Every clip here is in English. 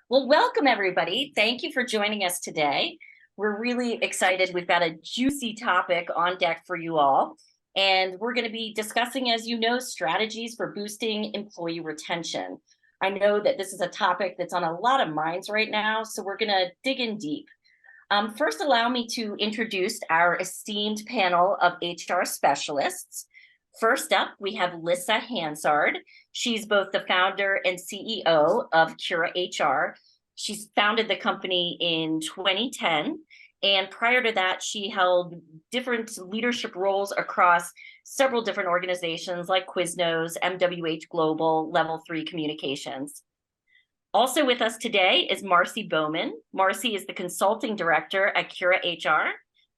Well, welcome everybody. Thank you for joining us today. We're really excited. We've got a juicy topic on deck for you all. And we're going to be discussing, as you know, strategies for boosting employee retention. I know that this is a topic that's on a lot of minds right now, so we're going to dig in deep. First, allow me to introduce our esteemed panel of HR specialists. First up, we have Lissa Hansard. She's both the founder and CEO of Cura HR. She's founded the company in 2010. And prior to that, she held different leadership roles across several different organizations like Quiznos, MWH Global, Level 3 Communications. Also with us today is Marcy Bowman. Marcy is the consulting director at Cura HR.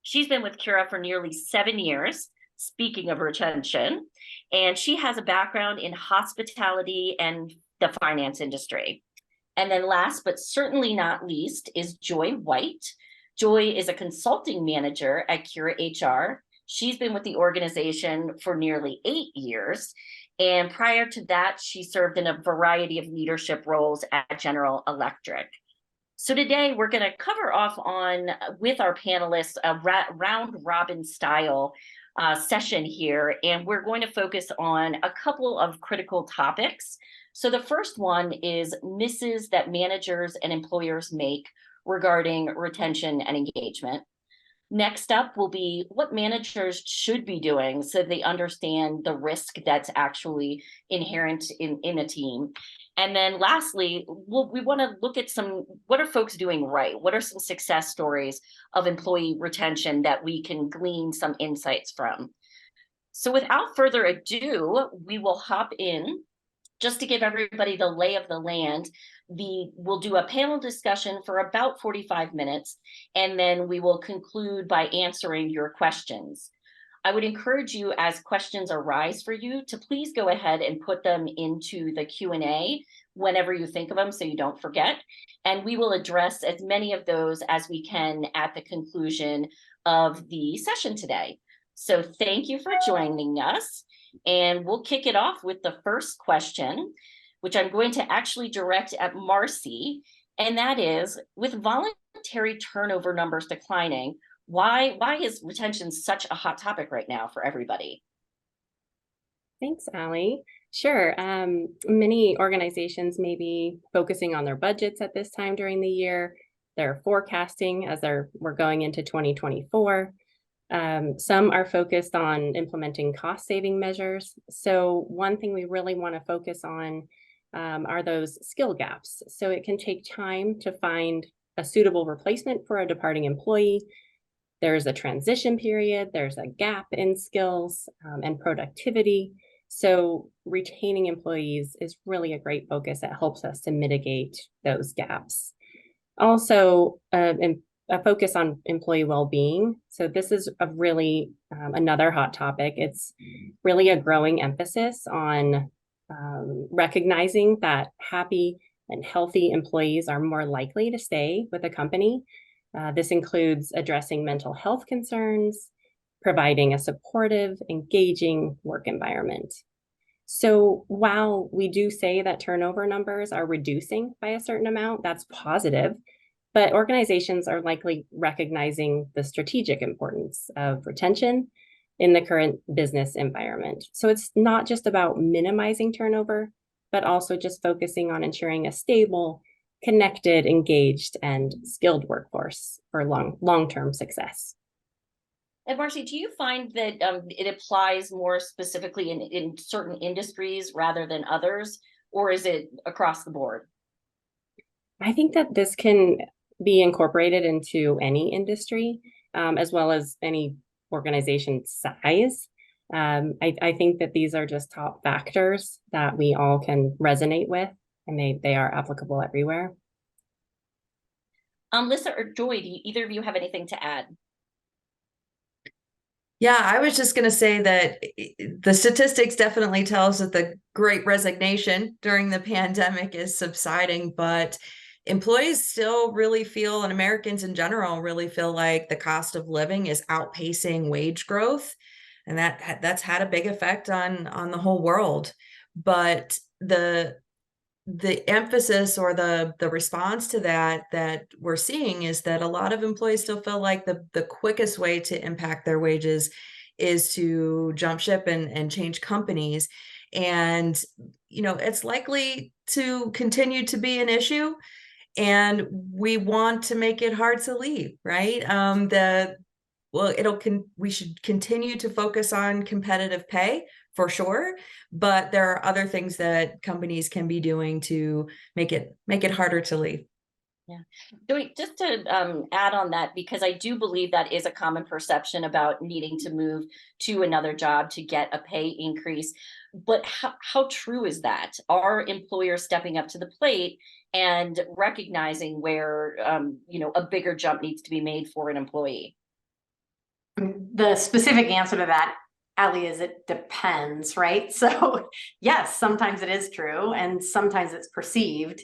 She's been with Cura for nearly 7 years, speaking of retention, and she has a background in hospitality and the finance industry. And then last but certainly not least is Joy White. Joy is a consulting manager at Cura HR. She's been with the organization for nearly 8 years. And prior to that, she served in a variety of leadership roles at General Electric. So today we're going to cover off on, with our panelists, a round robin style session here. And we're going to focus on a couple of critical topics. So the first one is misses that managers and employers make regarding retention and engagement. Next up will be what managers should be doing so they understand the risk that's actually inherent in a team. And then lastly, we want to look at what are folks doing right? What are some success stories of employee retention that we can glean some insights from? So without further ado, we will hop in. Just to give everybody the lay of the land, we'll do a panel discussion for about 45 minutes, and then we will conclude by answering your questions. I would encourage you, as questions arise for you, to please go ahead and put them into the Q&A whenever you think of them so you don't forget. And we will address as many of those as we can at the conclusion of the session today. So thank you for joining us. And we'll kick it off with the first question, which I'm going to actually direct at Marcy. And that is, with voluntary turnover numbers declining, why is retention such a hot topic right now for everybody? Thanks, Allie. Sure. Many organizations may be focusing on their budgets at this time during the year. They're forecasting as we're going into 2024. Some are focused on implementing cost-saving measures. So one thing we really want to focus on are those skill gaps. So it can take time to find a suitable replacement for a departing employee. There's a transition period. There's a gap in skills and productivity. So retaining employees is really a great focus that helps us to mitigate those gaps. Also, a focus on employee well-being. So this is another hot topic. It's really a growing emphasis on recognizing that happy and healthy employees are more likely to stay with a company. This includes addressing mental health concerns, providing a supportive, engaging work environment. So while we do say that turnover numbers are reducing by a certain amount, that's positive. But organizations are likely recognizing the strategic importance of retention in the current business environment. So it's not just about minimizing turnover, but also just focusing on ensuring a stable, connected, engaged, and skilled workforce for long-term success. And Marcy, do you find that it applies more specifically in certain industries rather than others, or is it across the board? I think that this can be incorporated into any industry, as well as any organization size. I think that these are just top factors that we all can resonate with, and they are applicable everywhere. Lissa or Joy, do either of you have anything to add? Yeah, I was just going to say that the statistics definitely tell us that the Great Resignation during the pandemic is subsiding, but employees still really feel, and Americans in general really feel, like the cost of living is outpacing wage growth, and that's had a big effect on the whole world. But the the emphasis or the response to that we're seeing is that a lot of employees still feel like the quickest way to impact their wages is to jump ship and change companies. And, it's likely to continue to be an issue, and we want to make it hard to leave, right? Well, we should continue to focus on competitive pay for sure, but there are other things that companies can be doing to make it harder to leave. Yeah. Joey, just to add on that, because I do believe that is a common perception about needing to move to another job to get a pay increase. But how true is that? Are employers stepping up to the plate and recognizing where, a bigger jump needs to be made for an employee? The specific answer to that, Ali, is it depends, right? So yes, sometimes it is true and sometimes it's perceived.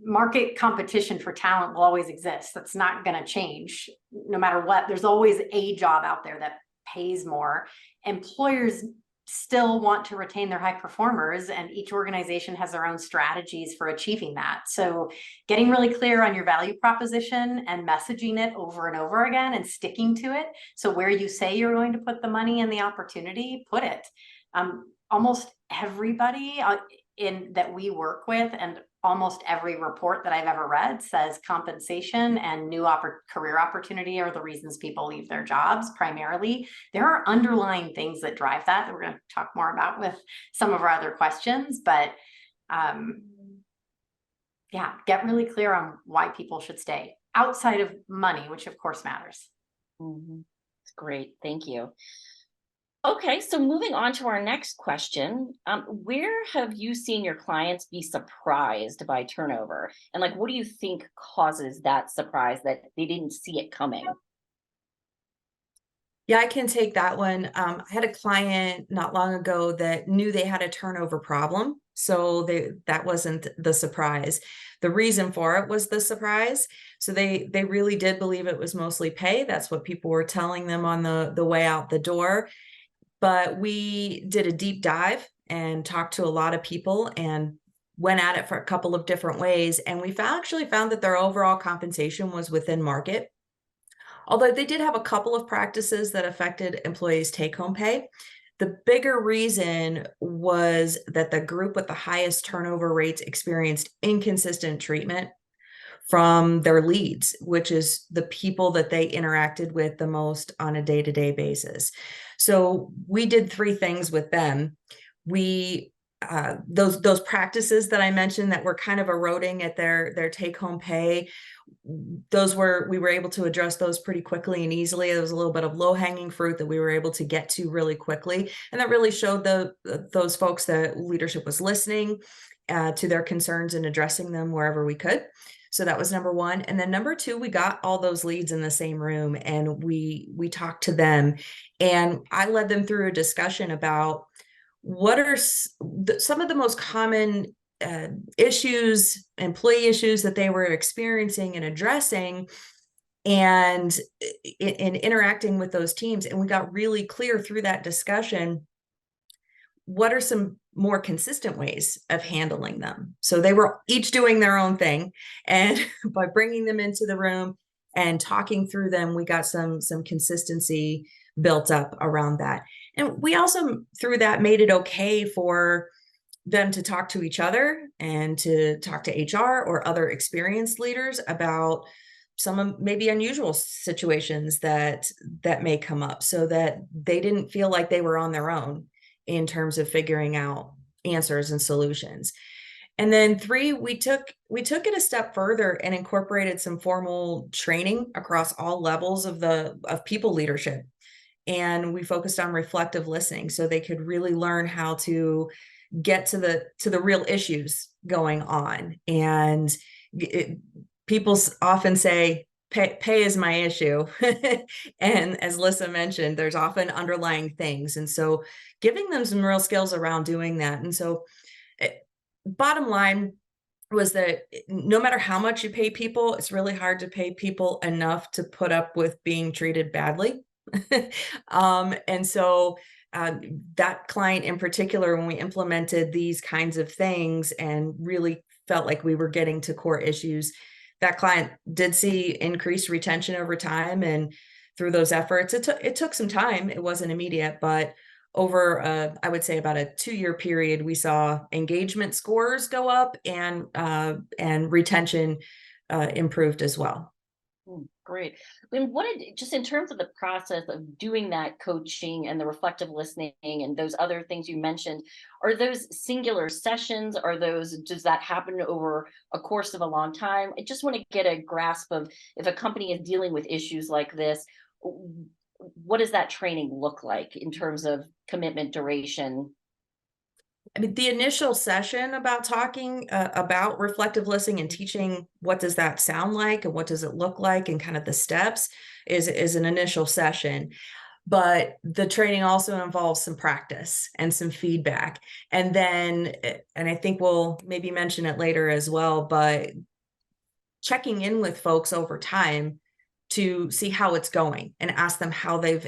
Market competition for talent will always exist. That's not going to change no matter what. There's always a job out there that pays more. Employers still want to retain their high performers, and each organization has their own strategies for achieving that. So getting really clear on your value proposition and messaging it over and over again and sticking to it. So where you say you're going to put the money and the opportunity, put it. Almost everybody in that we work with, and almost every report that I've ever read, says compensation and new career opportunity are the reasons people leave their jobs primarily. There are underlying things that drive that we're going to talk more about with some of our other questions, but yeah, get really clear on why people should stay outside of money, which of course matters. Mm-hmm. Great, thank you. Okay, so moving on to our next question, where have you seen your clients be surprised by turnover? And what do you think causes that surprise, that they didn't see it coming? Yeah, I can take that one. I had a client not long ago that knew they had a turnover problem, so that wasn't the surprise. The reason for it was the surprise. So they really did believe it was mostly pay. That's what people were telling them on the way out the door. But we did a deep dive and talked to a lot of people and went at it for a couple of different ways. And we actually found that their overall compensation was within market. Although they did have a couple of practices that affected employees' take-home pay. The bigger reason was that the group with the highest turnover rates experienced inconsistent treatment from their leads, which is the people that they interacted with the most on a day-to-day basis. So we did 3 things with them. We those practices that I mentioned that were kind of eroding at their take-home pay, we were able to address those pretty quickly and easily. There was a little bit of low-hanging fruit that we were able to get to really quickly, and that really showed those folks that leadership was listening to their concerns and addressing them wherever we could. So that was number 1. And then number 2, we got all those leads in the same room and we talked to them, and I led them through a discussion about what are some of the most common employee issues that they were experiencing and addressing, and in interacting with those teams. And we got really clear through that discussion what are some more consistent ways of handling them. So they were each doing their own thing, and by bringing them into the room and talking through them, we got some consistency built up around that. And we also, through that, made it okay for them to talk to each other and to talk to HR or other experienced leaders about some maybe unusual situations that may come up, so that they didn't feel like they were on their own in terms of figuring out answers and solutions. And then 3, we took it a step further and incorporated some formal training across all levels of people leadership. And we focused on reflective listening, so they could really learn how to get to the real issues going on. And people often say, pay is my issue. And as Lissa mentioned, there's often underlying things. And so giving them some real skills around doing that. And so bottom line was that no matter how much you pay people, it's really hard to pay people enough to put up with being treated badly. And so That client in particular, when we implemented these kinds of things and really felt like we were getting to core issues, that client did see increased retention over time. And through those efforts, it took some time. It wasn't immediate, but over I would say about a 2-year period, we saw engagement scores go up and retention improved as well. Great. And just in terms of the process of doing that coaching and the reflective listening and those other things you mentioned, are those singular sessions? Does that happen over a course of a long time? I just want to get a grasp of, if a company is dealing with issues like this, what does that training look like in terms of commitment, duration? I mean, the initial session about talking about reflective listening and teaching what does that sound like and what does it look like and kind of the steps is an initial session. But the training also involves some practice and some feedback. And then, and I think we'll maybe mention it later as well, but checking in with folks over time to see how it's going and ask them how they've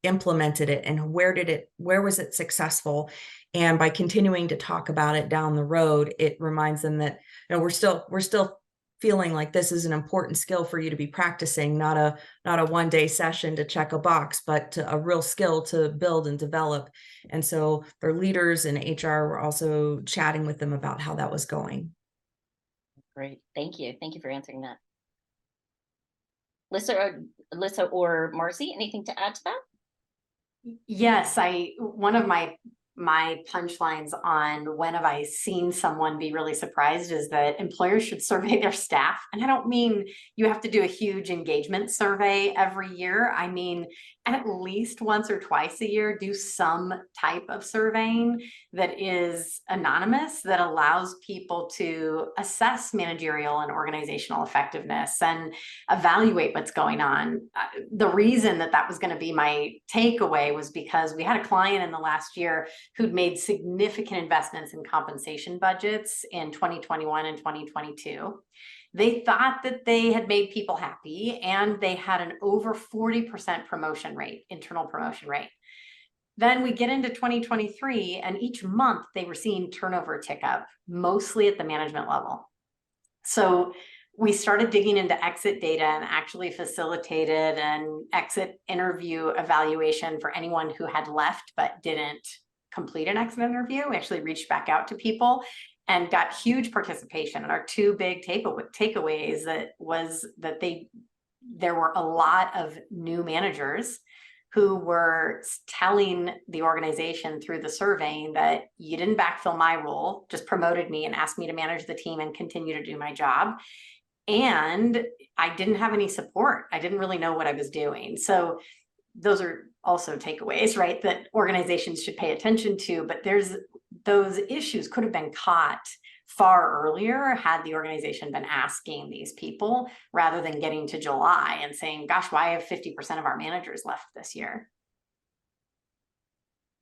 implemented it and where was it successful. And by continuing to talk about it down the road, it reminds them that, you know, we're still feeling like this is an important skill for you to be practicing, not a one-day session to check a box, but a real skill to build and develop. And so their leaders and HR were also chatting with them about how that was going. Great. Thank you. Thank you for answering that. Lissa or Marcy, anything to add to that? Yes, one of my punchlines on when have I seen someone be really surprised is that employers should survey their staff. And I don't mean you have to do a huge engagement survey every year. I mean, at least once or twice a year, do some type of surveying that is anonymous, that allows people to assess managerial and organizational effectiveness and evaluate what's going on. The reason that was going to be my takeaway was because we had a client in the last year who'd made significant investments in compensation budgets in 2021 and 2022. They thought that they had made people happy, and they had an over 40% promotion rate, internal promotion rate. Then we get into 2023, and each month they were seeing turnover tick up, mostly at the management level. So we started digging into exit data and actually facilitated an exit interview evaluation for anyone who had left but didn't complete an exit interview. We actually reached back out to people and got huge participation. And our two big takeaways was that there were a lot of new managers who were telling the organization through the surveying that you didn't backfill my role, just promoted me and asked me to manage the team and continue to do my job. And I didn't have any support. I didn't really know what I was doing. So those are also takeaways, right, that organizations should pay attention to. But those issues could have been caught far earlier had the organization been asking these people, rather than getting to July and saying, gosh, why have 50% of our managers left this year?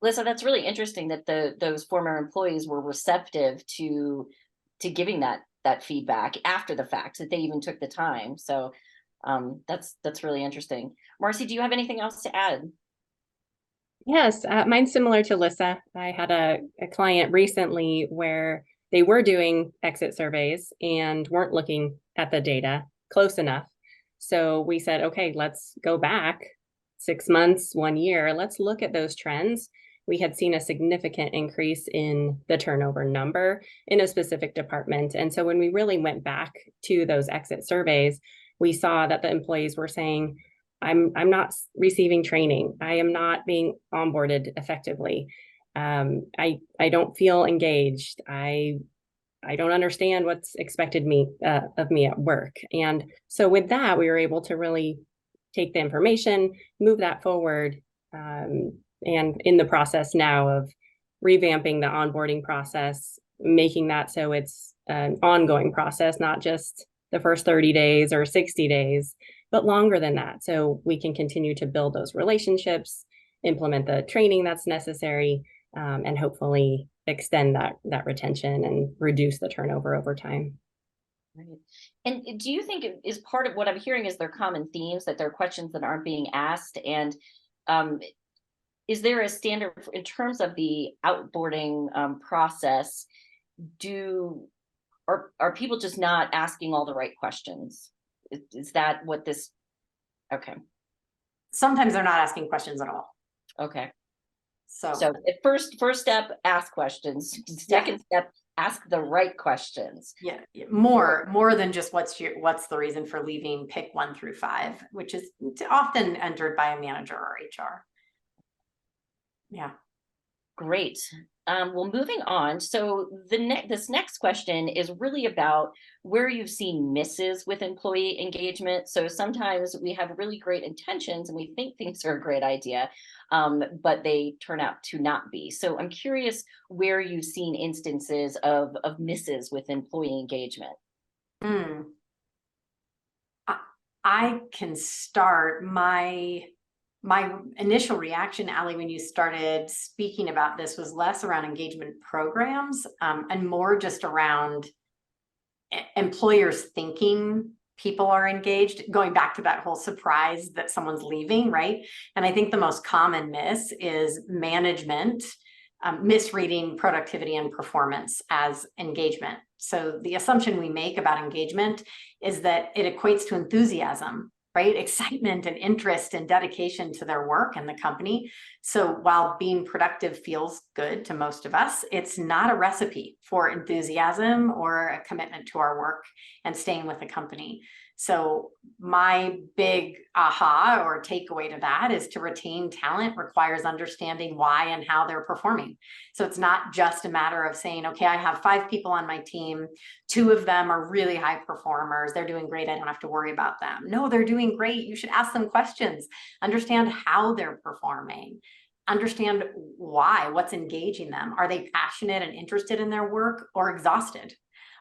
Lisa, that's really interesting that those former employees were receptive to giving that feedback after the fact, that they even took the time. So that's really interesting. Marcy, do you have anything else to add? Yes, mine's similar to Lissa. I had a client recently where they were doing exit surveys and weren't looking at the data close enough. So we said, okay, let's go back 6 months, 1 year. Let's look at those trends. We had seen a significant increase in the turnover number in a specific department. And so when we really went back to those exit surveys, we saw that the employees were saying, I'm not receiving training. I am not being onboarded effectively. I don't feel engaged. I don't understand what's expected of me at work. And so with that, we were able to really take the information, move that forward, and in the process now of revamping the onboarding process, making that so it's an ongoing process, not just the first 30 days or 60 days, but longer than that. So we can continue to build those relationships, implement the training that's necessary, and hopefully extend that retention and reduce the turnover over time. Right. And do you think is part of what I'm hearing is there common themes, that there are questions that aren't being asked? And is there a standard in terms of the outboarding process? Are people just not asking all the right questions? Is that what this? Okay. Sometimes they're not asking questions at all. Okay. So at first step, ask questions. Second step, ask the right questions. yeah, more than just what's the reason for leaving, pick 1 through 5, which is often entered by a manager or HR. Yeah. Great. Well, moving on. So this next question is really about where you've seen misses with employee engagement. So sometimes we have really great intentions and we think things are a great idea, but they turn out to not be. So I'm curious where you've seen instances of misses with employee engagement. I can start. My initial reaction, Allie, when you started speaking about this was less around engagement programs and more just around employers thinking people are engaged, going back to that whole surprise that someone's leaving, right? And I think the most common miss is management misreading productivity and performance as engagement. So the assumption we make about engagement is that it equates to enthusiasm, right? Excitement and interest and dedication to their work and the company. So while being productive feels good to most of us, it's not a recipe for enthusiasm or a commitment to our work and staying with the company. So my big aha or takeaway to that is to retain talent requires understanding why and how they're performing. So it's not just a matter of saying, okay, I have 5 people on my team. 2 of them are really high performers. They're doing great. I don't have to worry about them. No, they're doing great. You should ask them questions. Understand how they're performing. Understand why, what's engaging them. Are they passionate and interested in their work or exhausted?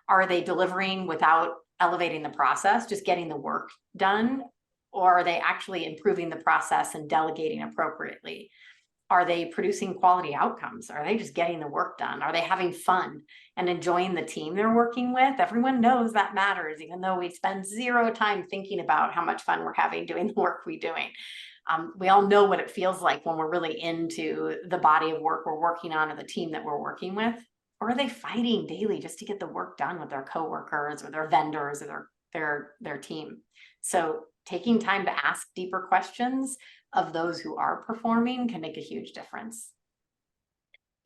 Are they delivering without elevating the process, just getting the work done? Or are they actually improving the process and delegating appropriately? Are they producing quality outcomes? Are they just getting the work done? Are they having fun and enjoying the team they're working with? Everyone knows that matters, even though we spend 0 time thinking about how much fun we're having doing the work we're doing. We all know what it feels like when we're really into the body of work we're working on or the team that we're working with. Or are they fighting daily just to get the work done with their coworkers or their vendors or their team? So taking time to ask deeper questions of those who are performing can make a huge difference.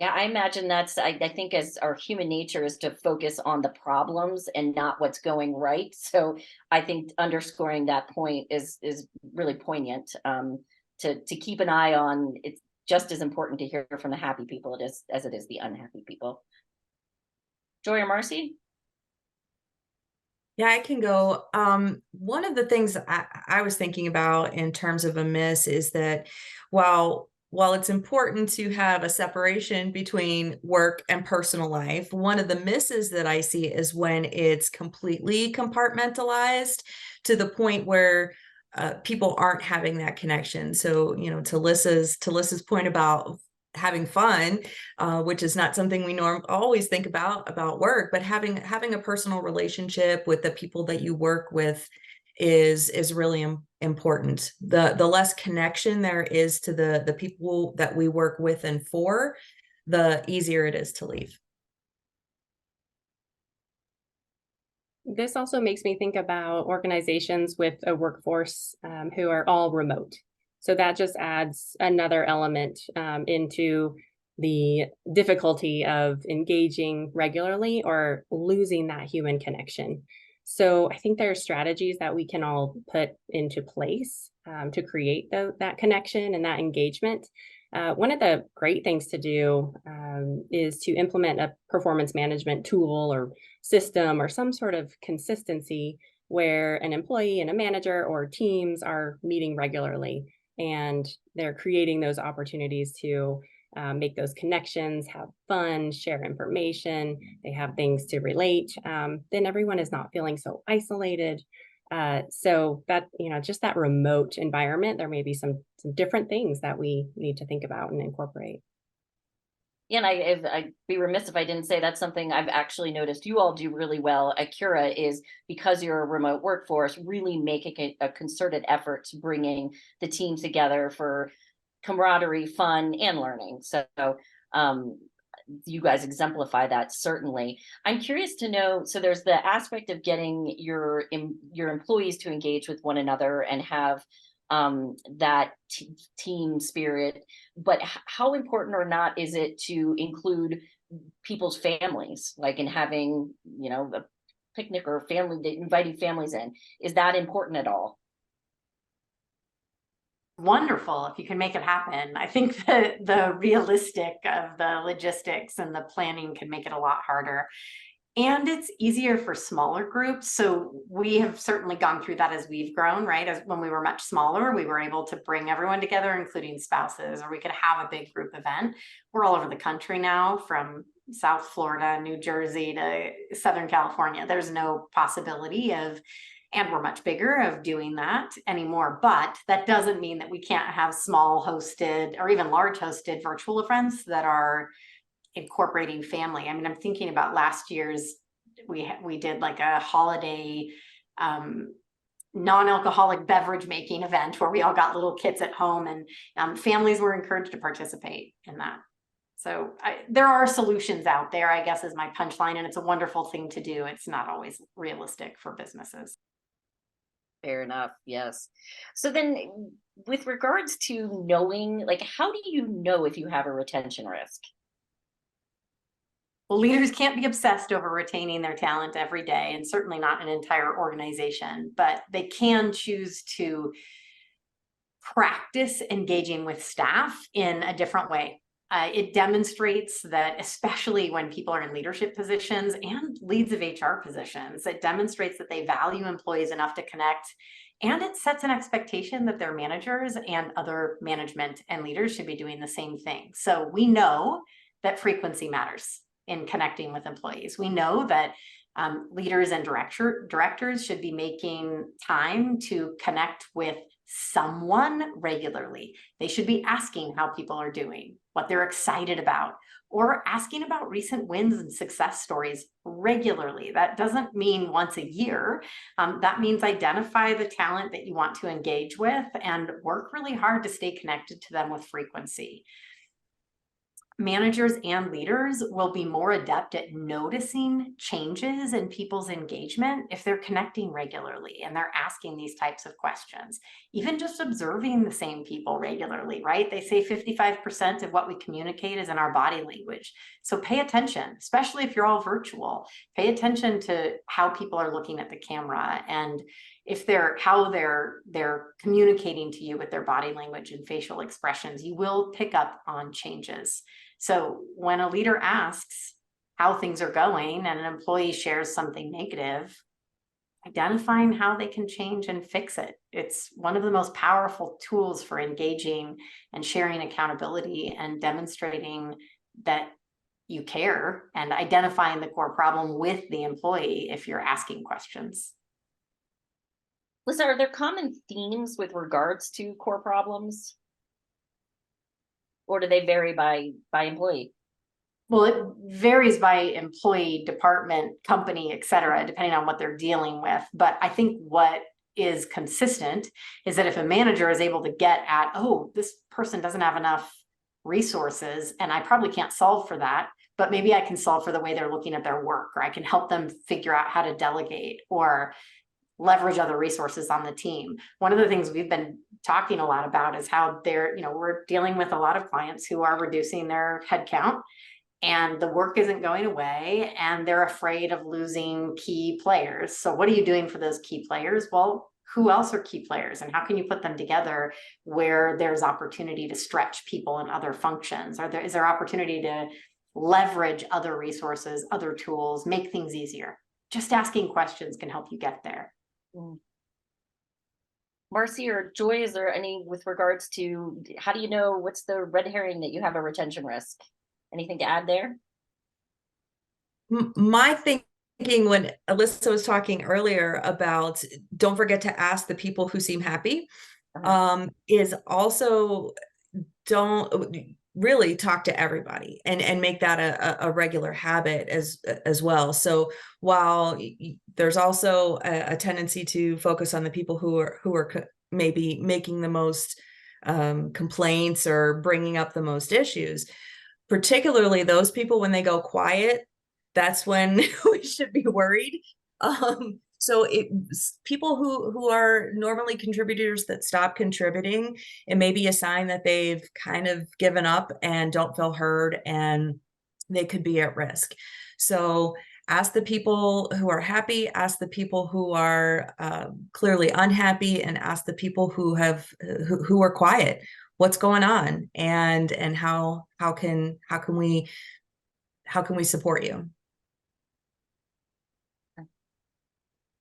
Yeah, I imagine I think as our human nature is to focus on the problems and not what's going right. So I think underscoring that point is really poignant. To keep an eye on, it's just as important to hear from the happy people as it is the unhappy people. Joy or Marcy? Yeah, I can go. One of the things I was thinking about in terms of a miss is that while it's important to have a separation between work and personal life, one of the misses that I see is when it's completely compartmentalized to the point where people aren't having that connection. So, to Lissa's point about having fun, which is not something we always think about work, but having a personal relationship with the people that you work with is really important. The less connection there is to the people that we work with and for, the easier it is to leave. This also makes me think about organizations with a workforce who are all remote. So that just adds another element into the difficulty of engaging regularly or losing that human connection. So I think there are strategies that we can all put into place to create that connection and that engagement. One of the great things to do is to implement a performance management tool or system or some sort of consistency where an employee and a manager or teams are meeting regularly and they're creating those opportunities to make those connections, have fun, share information, they have things to relate, then everyone is not feeling so isolated. So that, just that remote environment, there may be some different things that we need to think about and incorporate. Yeah, and I'd be remiss if I didn't say that's something I've actually noticed you all do really well at Cura is because you're a remote workforce, really making a concerted effort to bringing the team together for camaraderie, fun, and learning. So you guys exemplify that certainly. I'm curious to know, so there's the aspect of getting your employees to engage with one another and have that team spirit, but how important or not is it to include people's families, like in having, you know, a picnic or family, inviting families in? Is that important at all? Wonderful if you can make it happen. I think that the realistic of the logistics and the planning can make it a lot harder. And it's easier for smaller groups. So we have certainly gone through that as we've grown, right? As when we were much smaller, we were able to bring everyone together, including spouses, or we could have a big group event. We're all over the country now, from South Florida, New Jersey to Southern California. There's no possibility of, and we're much bigger, of doing that anymore. But that doesn't mean that we can't have small hosted or even large hosted virtual events that are incorporating family. I mean, I'm thinking about last year's, we did like a holiday non-alcoholic beverage making event where we all got little kits at home, and families were encouraged to participate in that. So there are solutions out there, I guess, is my punchline, and it's a wonderful thing to do. It's not always realistic for businesses. Fair enough. Yes. So then with regards to knowing, like, how do you know if you have a retention risk? Well, leaders can't be obsessed over retaining their talent every day, and certainly not an entire organization, but they can choose to practice engaging with staff in a different way. It demonstrates that, especially when people are in leadership positions and leads of HR positions, it demonstrates that they value employees enough to connect, and it sets an expectation that their managers and other management and leaders should be doing the same thing. So we know that frequency matters in connecting with employees. We know that leaders and directors should be making time to connect with someone regularly. They should be asking how people are doing, what they're excited about, or asking about recent wins and success stories regularly. That doesn't mean once a year. That means identify the talent that you want to engage with and work really hard to stay connected to them with frequency. Managers and leaders will be more adept at noticing changes in people's engagement if they're connecting regularly and they're asking these types of questions. Even just observing the same people regularly, right? They say 55% of what we communicate is in our body language. So pay attention, especially if you're all virtual. Pay attention to how people are looking at the camera, and if how they're communicating to you with their body language and facial expressions. You will pick up on changes. So when a leader asks how things are going and an employee shares something negative, identifying how they can change and fix it. It's one of the most powerful tools for engaging and sharing accountability and demonstrating that you care, and identifying the core problem with the employee if you're asking questions. Lisa, are there common themes with regards to core problems? Or do they vary by employee? Well, it varies by employee, department, company, et cetera, depending on what they're dealing with. But I think what is consistent is that if a manager is able to get at, oh, this person doesn't have enough resources, and I probably can't solve for that, but maybe I can solve for the way they're looking at their work, or I can help them figure out how to delegate or leverage other resources on the team. One of the things we've been talking a lot about is how we're dealing with a lot of clients who are reducing their headcount, and the work isn't going away, and they're afraid of losing key players. So what are you doing for those key players? Well, who else are key players, and how can you put them together where there's opportunity to stretch people in other functions? Is there opportunity to leverage other resources, other tools, make things easier? Just asking questions can help you get there. Marcy or Joy, is there any with regards to how do you know, what's the red herring that you have a retention risk? Anything to add there? My thinking when Alyssa was talking earlier about don't forget to ask the people who seem happy, is also don't really talk to everybody and make that a regular habit as well. So while there's also a tendency to focus on the people who are maybe making the most complaints or bringing up the most issues. Particularly those people, when they go quiet, that's when we should be worried. So people who are normally contributors that stop contributing, it may be a sign that they've kind of given up and don't feel heard, and they could be at risk. So ask the people who are happy, ask the people who are clearly unhappy, and ask the people who are quiet. What's going on, and how can we support you?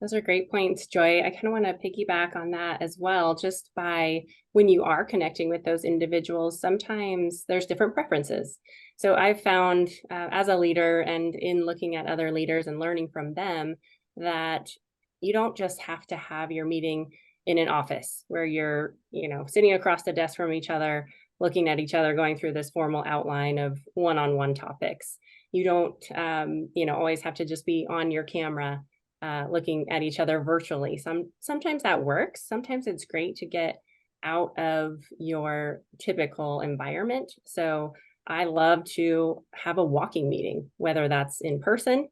Those are great points, Joy. I kind of want to piggyback on that as well, just by when you are connecting with those individuals, sometimes there's different preferences. So I've found as a leader and in looking at other leaders and learning from them that you don't just have to have your meeting in an office where you're, sitting across the desk from each other, looking at each other, going through this formal outline of one-on-one topics. You don't, always have to just be on your camera looking at each other virtually. Sometimes that works. Sometimes it's great to get out of your typical environment. So I love to have a walking meeting, whether that's in person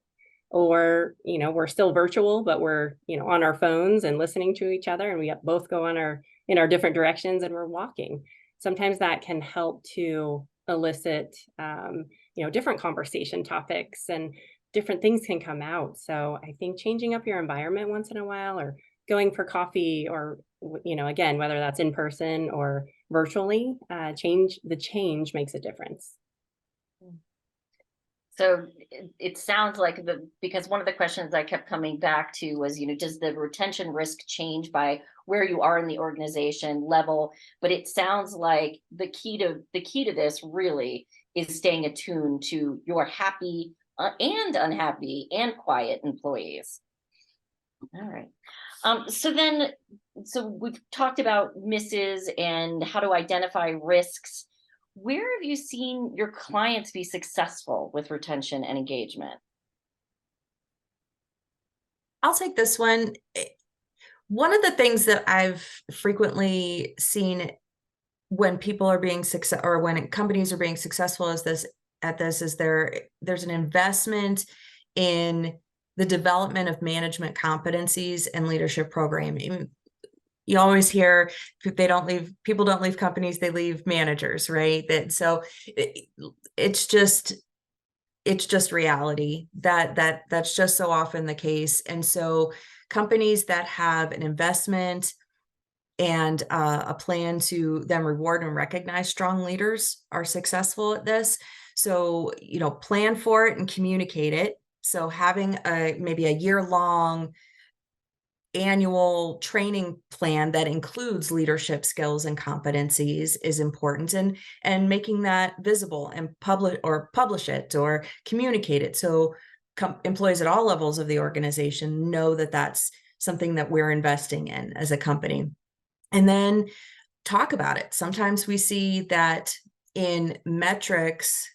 or, we're still virtual, but we're, on our phones and listening to each other, and we both go in our different directions and we're walking. Sometimes that can help to elicit, different conversation topics, and different things can come out. So I think changing up your environment once in a while, or going for coffee, or, again, whether that's in person or virtually, change makes a difference. So it sounds like because one of the questions I kept coming back to was, does the retention risk change by where you are in the organization level? But it sounds like the key to this really is staying attuned to your happy and unhappy and quiet employees. All right. So we've talked about misses and how to identify risks. Where have you seen your clients be successful with retention and engagement? I'll take this one. One of the things that I've frequently seen when people are being successful, or when companies are being successful is there's an investment in the development of management competencies and leadership programming. You always hear people don't leave companies, they leave managers, right? So it's just reality that's just so often the case. And so companies that have an investment and a plan to then reward and recognize strong leaders are successful at this. So, plan for it and communicate it. So having maybe a year-long annual training plan that includes leadership skills and competencies is important, and making that visible and publish it or communicate it. So employees at all levels of the organization know that that's something that we're investing in as a company. And then talk about it. Sometimes we see that in metrics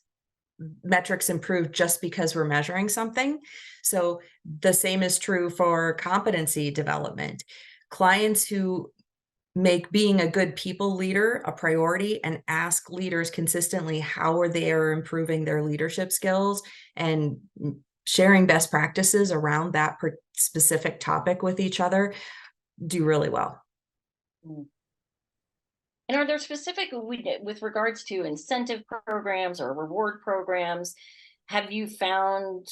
improve just because we're measuring something. So the same is true for competency development. Clients who make being a good people leader a priority and ask leaders consistently how they are improving their leadership skills and sharing best practices around that specific topic with each other do really well. And are there specific, with regards to incentive programs or reward programs, have you found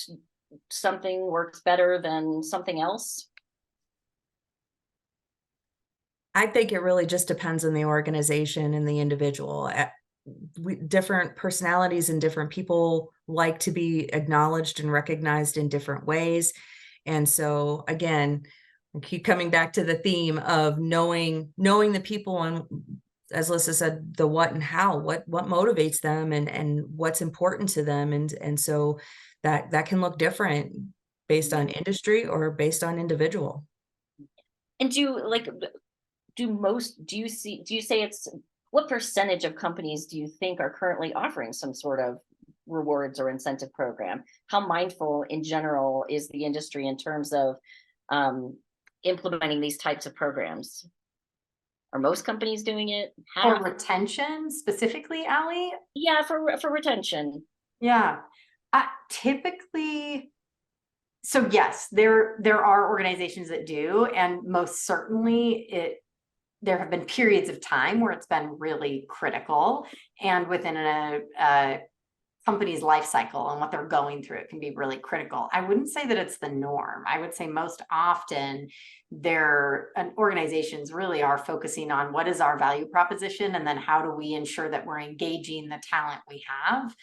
something works better than something else? I think it really just depends on the organization and the individual. Different personalities and different people like to be acknowledged and recognized in different ways. And so again, I keep coming back to the theme of knowing the people, and as Alyssa said, the what and how, what motivates them and what's important to them. And so that can look different based on industry or based on individual. And what percentage of companies do you think are currently offering some sort of rewards or incentive program? How mindful in general is the industry in terms of implementing these types of programs? Are most companies doing it? Or Half? retention specifically, Ally? Yeah, for retention. Yeah. Typically, so yes, there are organizations that do, and most certainly there have been periods of time where it's been really critical, and within a company's life cycle and what they're going through, it can be really critical. I wouldn't say that it's the norm. I would say most often organizations really are focusing on what is our value proposition, and then how do we ensure that we're engaging the talent we have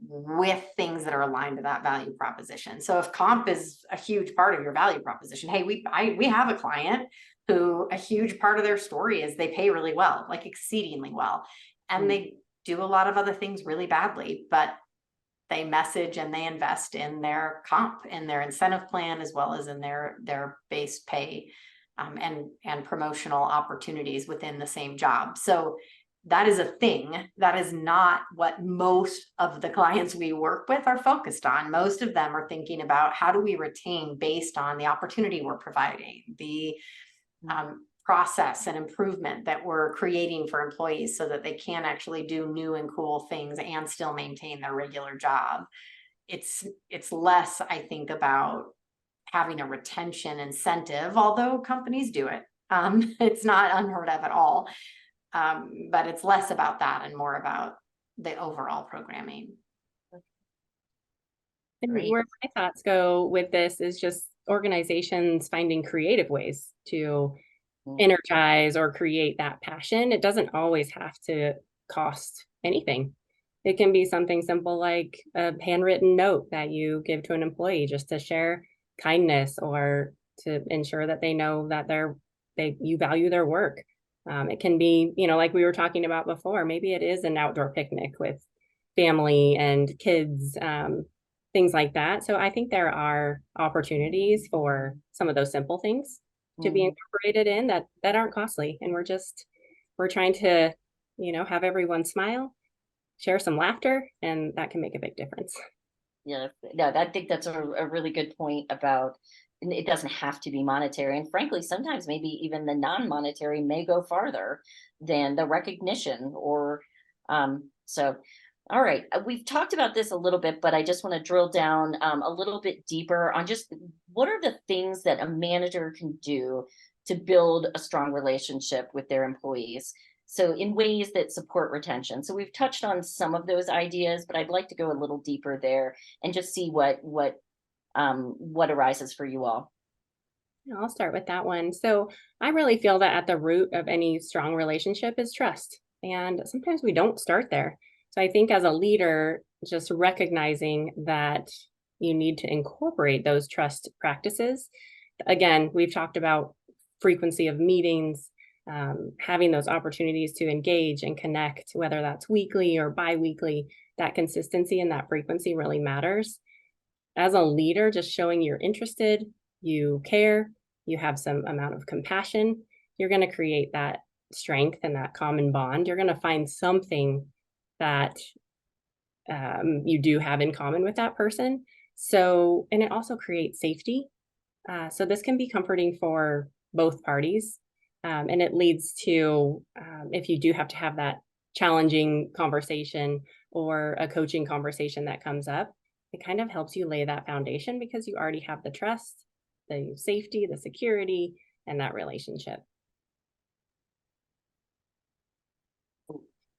with things that are aligned to that value proposition. So if comp is a huge part of your value proposition, hey, we have a client who a huge part of their story is they pay really well, like exceedingly well, and they do a lot of other things really badly, but they message and they invest in their comp, in their incentive plan, as well as in their base pay, and promotional opportunities within the same job. So that is a thing. That is not what most of the clients we work with are focused on. Most of them are thinking about how do we retain based on the opportunity we're providing, the process and improvement that we're creating for employees so that they can actually do new and cool things and still maintain their regular job. It's less, I think, about having a retention incentive, although companies do it. It's not unheard of at all. But it's less about that and more about the overall programming. And Great. where my thoughts go with this is just organizations finding creative ways to energize or create that passion. It doesn't always have to cost anything. It can be something simple like a handwritten note that you give to an employee just to share kindness or to ensure that they know that you value their work. It can be, like we were talking about before, maybe it is an outdoor picnic with family and kids, things like that. So I think there are opportunities for some of those simple things to be incorporated in that aren't costly. And we're trying to, have everyone smile, share some laughter, and that can make a big difference. Yeah, no, I think that's a really good point about it doesn't have to be monetary. And frankly, sometimes maybe even the non-monetary may go farther than the recognition or so. All right, we've talked about this a little bit, but I just want to drill down a little bit deeper on just what are the things that a manager can do to build a strong relationship with their employees. So in ways that support retention. So we've touched on some of those ideas, but I'd like to go a little deeper there and just see what arises for you all. I'll start with that one. So I really feel that at the root of any strong relationship is trust. And sometimes we don't start there. So I think as a leader, just recognizing that you need to incorporate those trust practices. Again, we've talked about frequency of meetings, having those opportunities to engage and connect, whether that's weekly or bi-weekly. That consistency and that frequency really matters. As a leader, just showing you're interested, you care, you have some amount of compassion, you're going to create that strength and that common bond. You're going to find something that you do have in common with that person. So, and it also creates safety. So this can be comforting for both parties. And it leads to, if you do have to have that challenging conversation or a coaching conversation that comes up, it kind of helps you lay that foundation because you already have the trust, the safety, the security, and that relationship.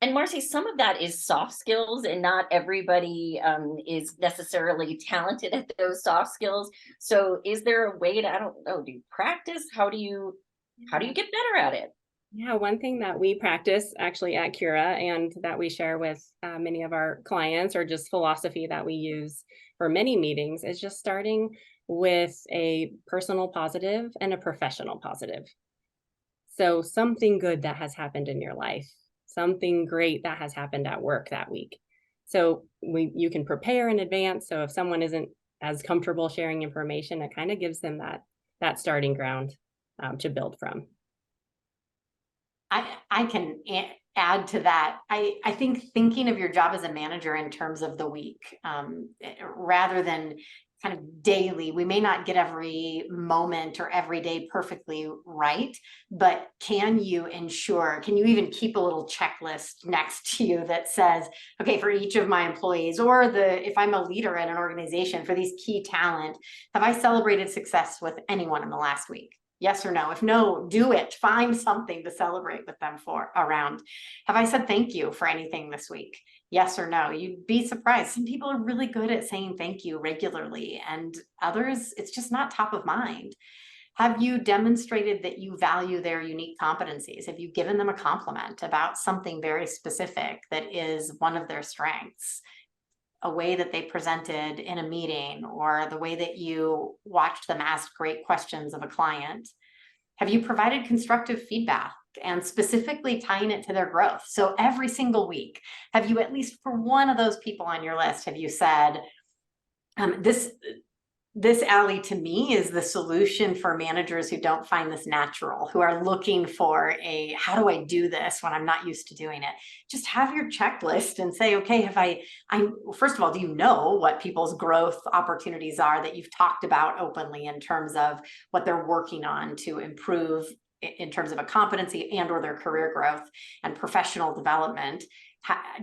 And Marcy, some of that is soft skills, and not everybody is necessarily talented at those soft skills. So is there a way to, I don't know, do you practice? How do you get better at it? Yeah, one thing that we practice actually at Cura and that we share with many of our clients, or just philosophy that we use for many meetings, is just starting with a personal positive and a professional positive. So something good that has happened in your life, something great that has happened at work that week. So you can prepare in advance. So if someone isn't as comfortable sharing information, it kind of gives them that starting ground to build from. I can add to that. I think thinking of your job as a manager in terms of the week, rather than kind of daily. We may not get every moment or every day perfectly right, but can you even keep a little checklist next to you that says, okay, for each of my employees, or if I'm a leader in an organization, for these key talent, have I celebrated success with anyone in the last week? Yes or no? If no, do it. Find something to celebrate with them around. Have I said thank you for anything this week? Yes or no? You'd be surprised. Some people are really good at saying thank you regularly, and others, it's just not top of mind. Have you demonstrated that you value their unique competencies? Have you given them a compliment about something very specific that is one of their strengths? A way that they presented in a meeting, or the way that you watched them ask great questions of a client? Have you provided constructive feedback, and specifically tying it to their growth? So every single week, have you, at least for one of those people on your list, have you said, this, Allie, to me, is the solution for managers who don't find this natural, who are looking for how do I do this when I'm not used to doing it? Just have your checklist and say, okay, first of all, do you know what people's growth opportunities are that you've talked about openly, in terms of what they're working on to improve in terms of a competency and or their career growth and professional development?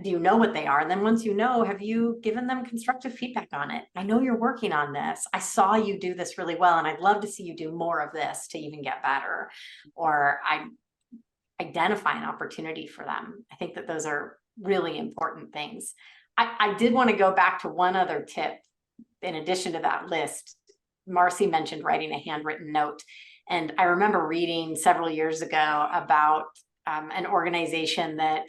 Do you know what they are? And then once you know, have you given them constructive feedback on it? I know you're working on this. I saw you do this really well, and I'd love to see you do more of this to even get better. Or I identify an opportunity for them. I think that those are really important things. I did want to go back to one other tip in addition to that list. Marcy mentioned writing a handwritten note. And I remember reading several years ago about an organization that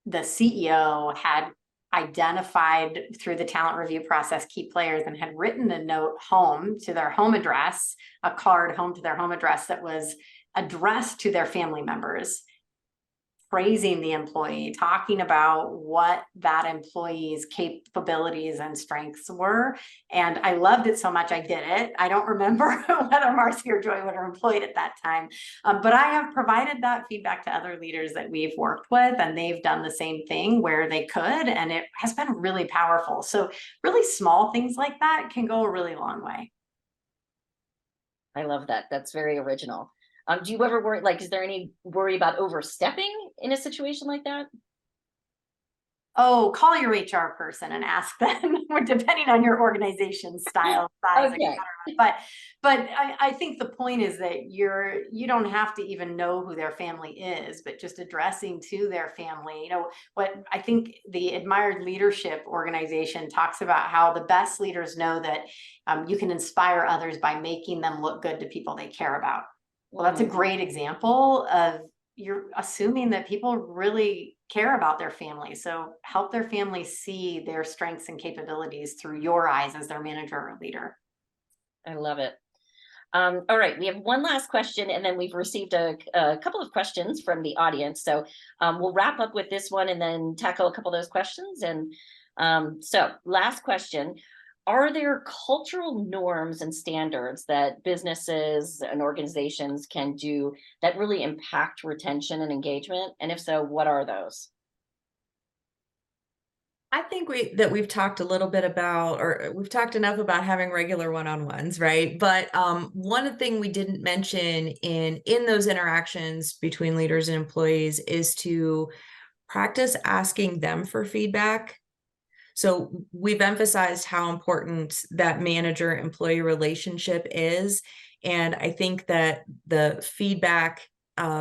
the CEO had identified through the talent review process key players, and had written a note home to their home address, a card home to their home address that was addressed to their family members, praising the employee, talking about what that employee's capabilities and strengths were. And I loved it so much, I did it. I don't remember whether Marcy or Joy were employed at that time, but I have provided that feedback to other leaders that we've worked with, and they've done the same thing where they could, and it has been really powerful. So really small things like that can go a really long way. I love that. That's very original. Do you ever worry, is there any worry about overstepping in a situation like that? Oh, call your HR person and ask them, depending on your organization style, size, Okay. etc. But I think the point is that you don't have to even know who their family is, but just addressing to their family. What I think the Admired Leadership organization talks about, how the best leaders know that you can inspire others by making them look good to people they care about. Well, that's a great example of, you're assuming that people really care about their family. So help their family see their strengths and capabilities through your eyes as their manager or leader. I love it. All right, we have one last question, and then we've received a couple of questions from the audience. So we'll wrap up with this one and then tackle a couple of those questions. And so last question. Are there cultural norms and standards that businesses and organizations can do that really impact retention and engagement? And if so, what are those? I think we've talked a little bit about, or we've talked enough about having regular one-on-ones, right? But one thing we didn't mention in those interactions between leaders and employees is to practice asking them for feedback. So we've emphasized how important that manager-employee relationship is. And I think that the feedback,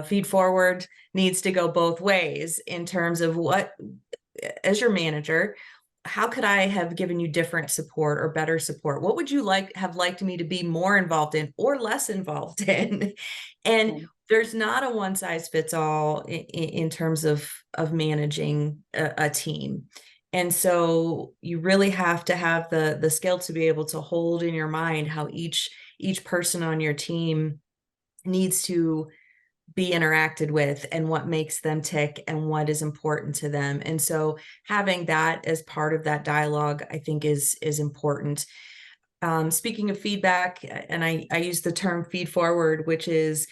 feed forward, needs to go both ways in terms of what, as your manager, how could I have given you different support or better support? What would you have liked me to be more involved in or less involved in? And there's not a one size fits all in terms of managing a team. And so you really have to have the skill to be able to hold in your mind how each person on your team needs to be interacted with, and what makes them tick, and what is important to them. And so having that as part of that dialogue, I think is important. Speaking of feedback, and I use the term feed forward, which is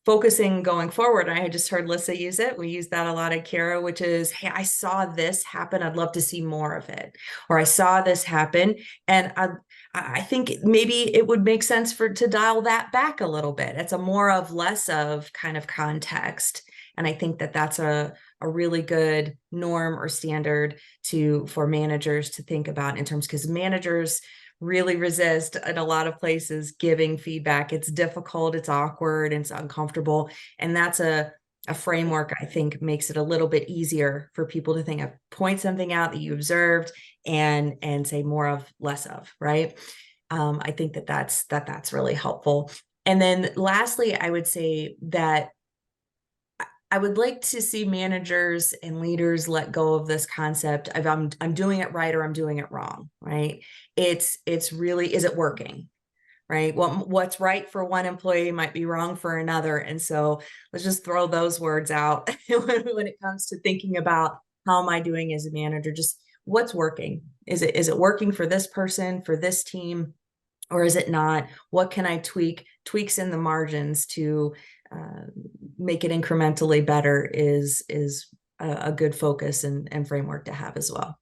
focusing going forward. And I just heard Lissa use it. We use that a lot at Cura, which is, hey, I saw this happen. I'd love to see more of it. Or I saw this happen. And I think maybe it would make sense to dial that back a little bit. It's a more of less of kind of context. And I think that that's a really good norm or standard for managers to think about in terms, because managers really resist in a lot of places giving feedback. It's difficult, it's awkward, it's uncomfortable. And that's a framework I think makes it a little bit easier for people to think of, point something out that you observed and say more of, less of, right? I think that's really helpful. And then lastly, I would say that I would like to see managers and leaders let go of this concept of I'm doing it right or I'm doing it wrong, right? It's really, is it working, right? What's right for one employee might be wrong for another. And so let's just throw those words out when it comes to thinking about how am I doing as a manager, just what's working? Is it working for this person, for this team, or is it not? What can I tweaks in the margins to make it incrementally better is a good focus and framework to have as well.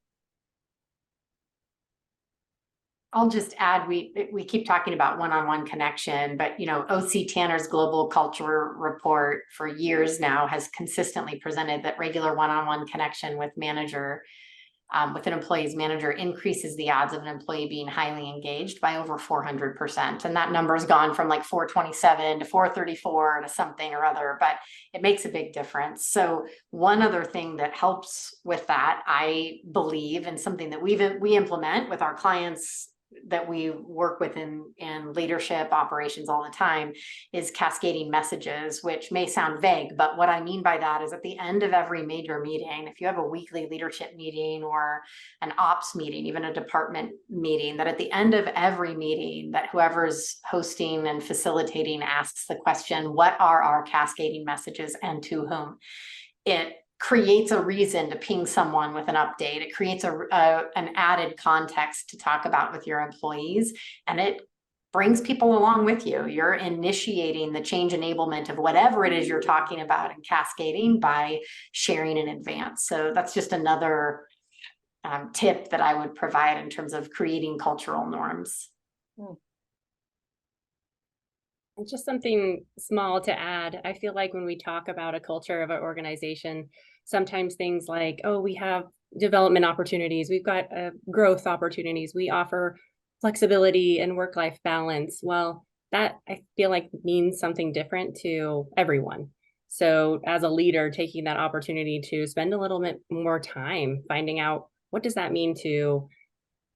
I'll just add, we keep talking about one-on-one connection, but OC Tanner's Global Culture Report for years now has consistently presented that regular one-on-one connection with with an employee's manager increases the odds of an employee being highly engaged by over 400%. And that number has gone from like 427 to 434 to something or other, but it makes a big difference. So one other thing that helps with that, I believe, and something that we implement with our clients that we work with in leadership operations all the time, is cascading messages, which may sound vague, but what I mean by that is at the end of every major meeting, if you have a weekly leadership meeting or an ops meeting, even a department meeting, that at the end of every meeting, that whoever's hosting and facilitating asks the question, what are our cascading messages and to whom? It creates a reason to ping someone with an update. It creates an added context to talk about with your employees, and it brings people along with you. You're initiating the change enablement of whatever it is you're talking about and cascading by sharing in advance. So that's just another tip that I would provide in terms of creating cultural norms. And just something small to add. I feel like when we talk about a culture of an organization, sometimes things like, oh, we have development opportunities, we've got growth opportunities, we offer flexibility and work-life balance. Well, that I feel like means something different to everyone. So as a leader, taking that opportunity to spend a little bit more time finding out what does that mean to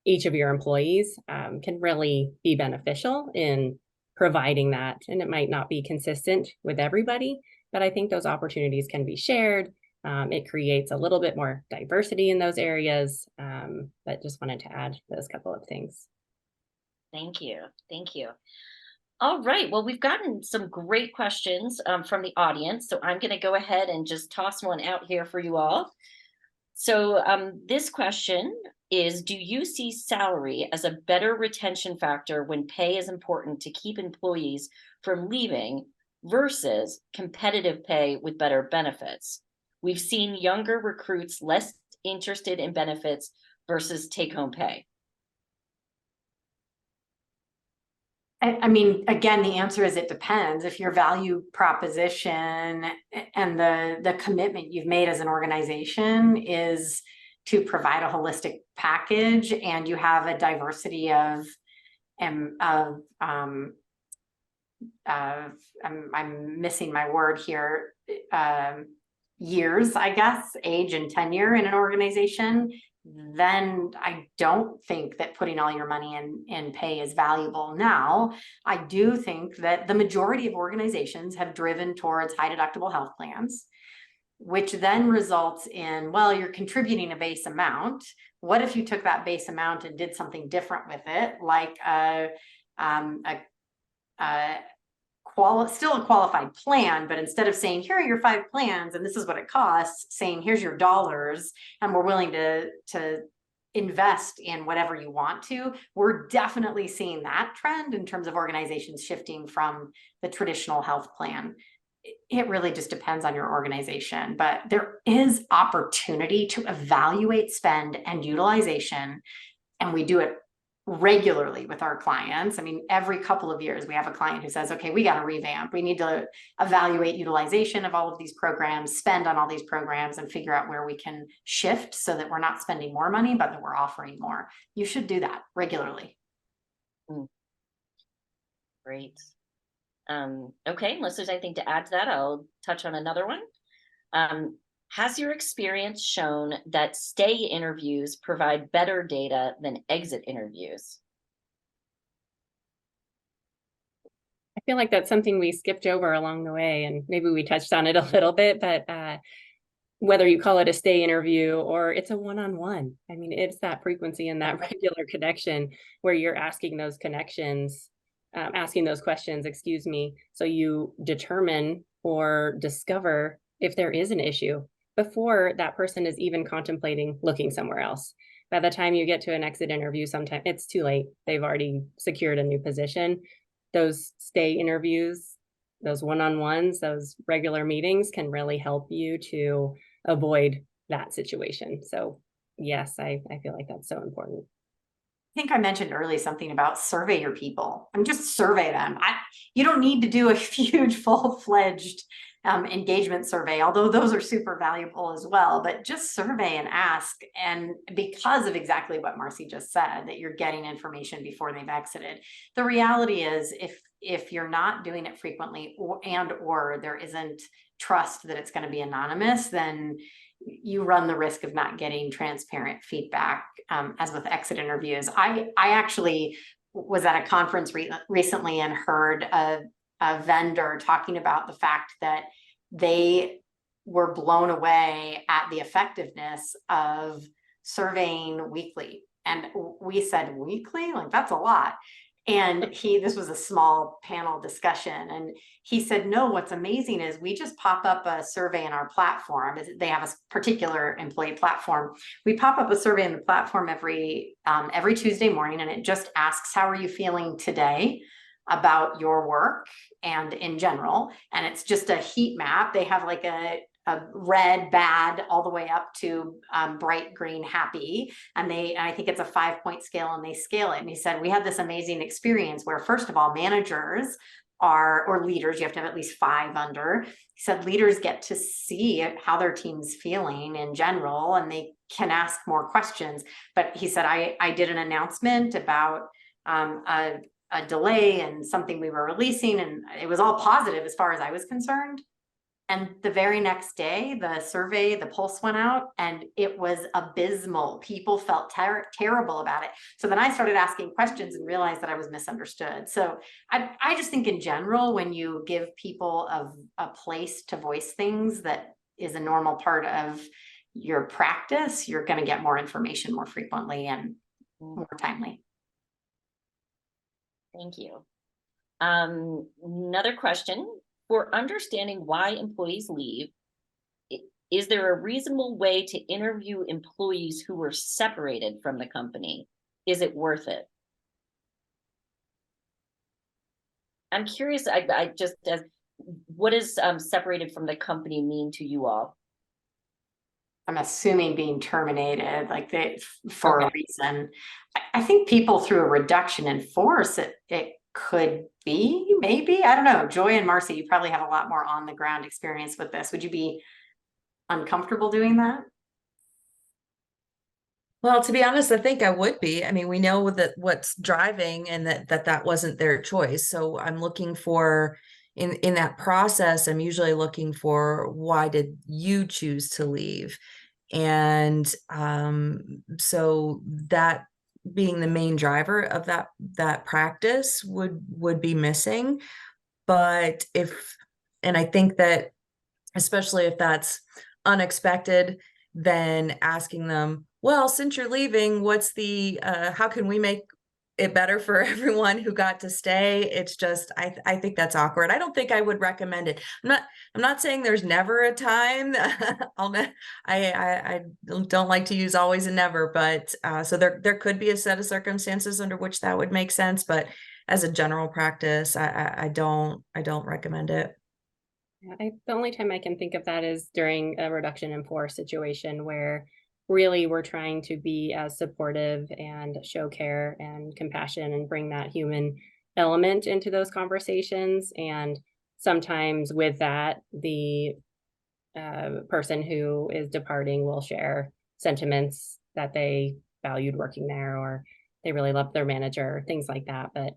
each of your employees can really be beneficial in providing that. And it might not be consistent with everybody, but I think those opportunities can be shared. It creates a little bit more diversity in those areas, but just wanted to add those couple of things. Thank you. Thank you. All right. Well, we've gotten some great questions from the audience. So I'm going to go ahead and just toss one out here for you all. So this question is, do you see salary as a better retention factor when pay is important to keep employees from leaving versus competitive pay with better benefits? We've seen younger recruits less interested in benefits versus take-home pay. I mean, again, the answer is it depends. If your value proposition and the commitment you've made as an organization is to provide a holistic package, and you have a diversity of I'm missing my word here, years, I guess, age and tenure in an organization, then I don't think that putting all your money in pay is valuable. Now, I do think that the majority of organizations have driven towards high deductible health plans, which then results in, well, you're contributing a base amount. What if you took that base amount and did something different with it, like still a qualified plan, but instead of saying, here are your 5 plans and this is what it costs, saying, here's your dollars, and we're willing to invest in whatever you want to. We're definitely seeing that trend in terms of organizations shifting from the traditional health plan. It really just depends on your organization, but there is opportunity to evaluate spend and utilization, and we do it regularly with our clients. I mean, every couple of years we have a client who says, okay, we got to revamp. We need to evaluate utilization of all of these programs, spend on all these programs, and figure out where we can shift so that we're not spending more money, but that we're offering more. You should do that regularly. Great. Okay, unless there's anything to add to that, I'll touch on another one. Has your experience shown that stay interviews provide better data than exit interviews? I feel like that's something we skipped over along the way, and maybe we touched on it a little bit, but whether you call it a stay interview or it's a one-on-one, I mean, it's that frequency and that regular connection where you're asking those questions, excuse me, so you determine or discover if there is an issue before that person is even contemplating looking somewhere else. By the time you get to an exit interview, sometimes it's too late. They've already secured a new position. Those stay interviews, those one-on-ones, those regular meetings can really help you to avoid that situation. So yes, I feel like that's so important. I think I mentioned earlier something about survey your people. I mean, just survey them. You don't need to do a huge full-fledged engagement survey, although those are super valuable as well, but just survey and ask. And because of exactly what Marcy just said, that you're getting information before they've exited. The reality is if you're not doing it frequently or there isn't trust that it's going to be anonymous, then you run the risk of not getting transparent feedback, as with exit interviews. I actually was at a conference recently and heard a vendor talking about the fact that they were blown away at the effectiveness of surveying weekly. And we said, weekly? Like, that's a lot. And this was a small panel discussion, and he said, no, what's amazing is we just pop up a survey in our platform. They have a particular employee platform. We pop up a survey in the platform every Tuesday morning, and it just asks, how are you feeling today about your work and in general? And it's just a heat map. They have like a red, bad, all the way up to bright green, happy. And I think it's a 5-point scale, and they scale it. And he said, we had this amazing experience where, first of all, managers or leaders, you have to have at least 5 under. He said leaders get to see how their team's feeling in general, and they can ask more questions. But he said, I did an announcement about a delay and something we were releasing, and it was all positive as far as I was concerned. And the very next day, the pulse went out, and it was abysmal. People felt terrible about it. So then I started asking questions and realized that I was misunderstood. So I just think in general, when you give people a place to voice things that is a normal part of your practice, you're going to get more information more frequently and more timely. Thank you. Another question. For understanding why employees leave, is there a reasonable way to interview employees who were separated from the company? Is it worth it? I'm curious, what does separated from the company mean to you all? I'm assuming being terminated, like for a reason. I think people through a reduction in force, it could be, maybe, I don't know. Joy and Marcy, you probably have a lot more on the ground experience with this. Would you be uncomfortable doing that? Well, to be honest, I think I would be. I mean, we know that what's driving, and that wasn't their choice. So I'm looking for, in that process, I'm usually looking for, why did you choose to leave? And so that being the main driver of that practice would be missing. But and I think that especially if that's unexpected, then asking them, well, since you're leaving, what's how can we make it better for everyone who got to stay. It's just, I think that's awkward. I don't think I would recommend it. I'm not saying there's never a time. I don't like to use always and never, but so there could be a set of circumstances under which that would make sense. But as a general practice, I don't recommend it. Yeah, the only time I can think of that is during a reduction in force situation where really we're trying to be as supportive and show care and compassion and bring that human element into those conversations. And sometimes with that, the person who is departing will share sentiments that they valued working there, or they really loved their manager, things like that. But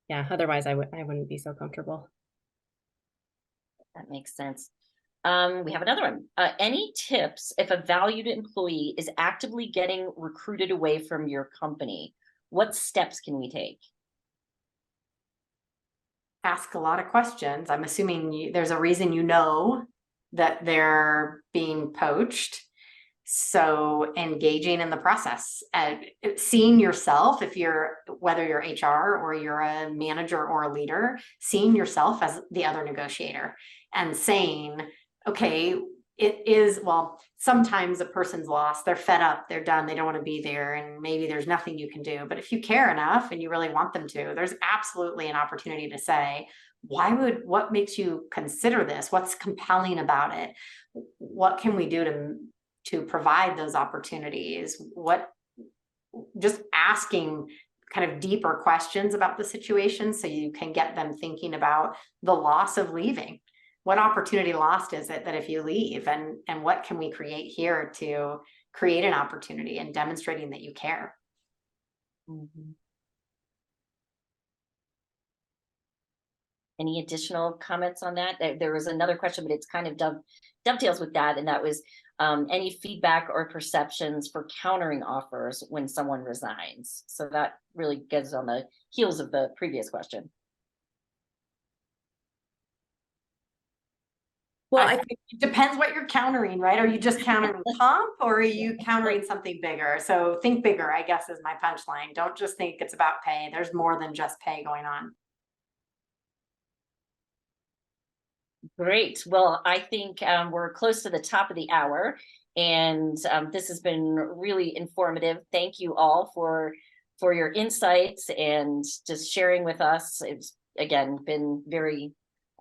yeah, otherwise I wouldn't be so comfortable. That makes sense. We have another one. Any tips if a valued employee is actively getting recruited away from your company? What steps can we take? Ask a lot of questions. I'm assuming there's a reason that they're being poached. So engaging in the process, seeing yourself, whether you're HR or you're a manager or a leader, seeing yourself as the other negotiator and saying, okay, sometimes a person's lost, they're fed up, they're done, they don't want to be there, and maybe there's nothing you can do. But if you care enough and you really want them to, there's absolutely an opportunity to say, what makes you consider this? What's compelling about it? What can we do to provide those opportunities? Just asking kind of deeper questions about the situation so you can get them thinking about the loss of leaving. What opportunity lost is it that if you leave, and what can we create here to create an opportunity and demonstrating that you care? Mm-hmm. Any additional comments on that? There was another question, but it's kind of dovetails with that, and that was any feedback or perceptions for countering offers when someone resigns. So that really gets on the heels of the previous question. Well, I think it depends what you're countering, right? Are you just countering comp, or are you countering something bigger? So think bigger, I guess, is my punchline. Don't just think it's about pay. There's more than just pay going on. Great. Well, I think we're close to the top of the hour, and this has been really informative. Thank you all for your insights and just sharing with us. It's again been very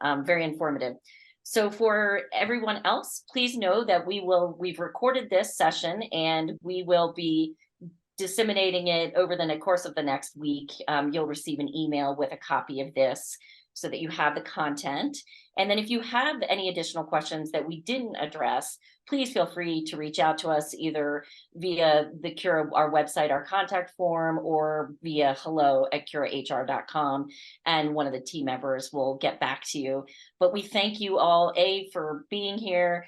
informative. So for everyone else, please know that we've recorded this session and we will be disseminating it over the course of the next week. You'll receive an email with a copy of this so that you have the content. And then if you have any additional questions that we didn't address, please feel free to reach out to us either via the Cura, our website, our contact form, or via hello@curahr.com, and one of the team members will get back to you. But we thank you all, A, for being here,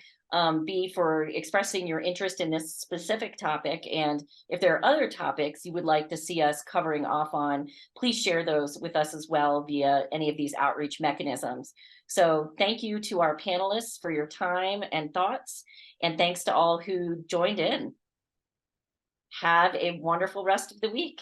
B, for expressing your interest in this specific topic. And if there are other topics you would like to see us covering off on, please share those with us as well via any of these outreach mechanisms. So thank you to our panelists for your time and thoughts, and thanks to all who joined in. Have a wonderful rest of the week.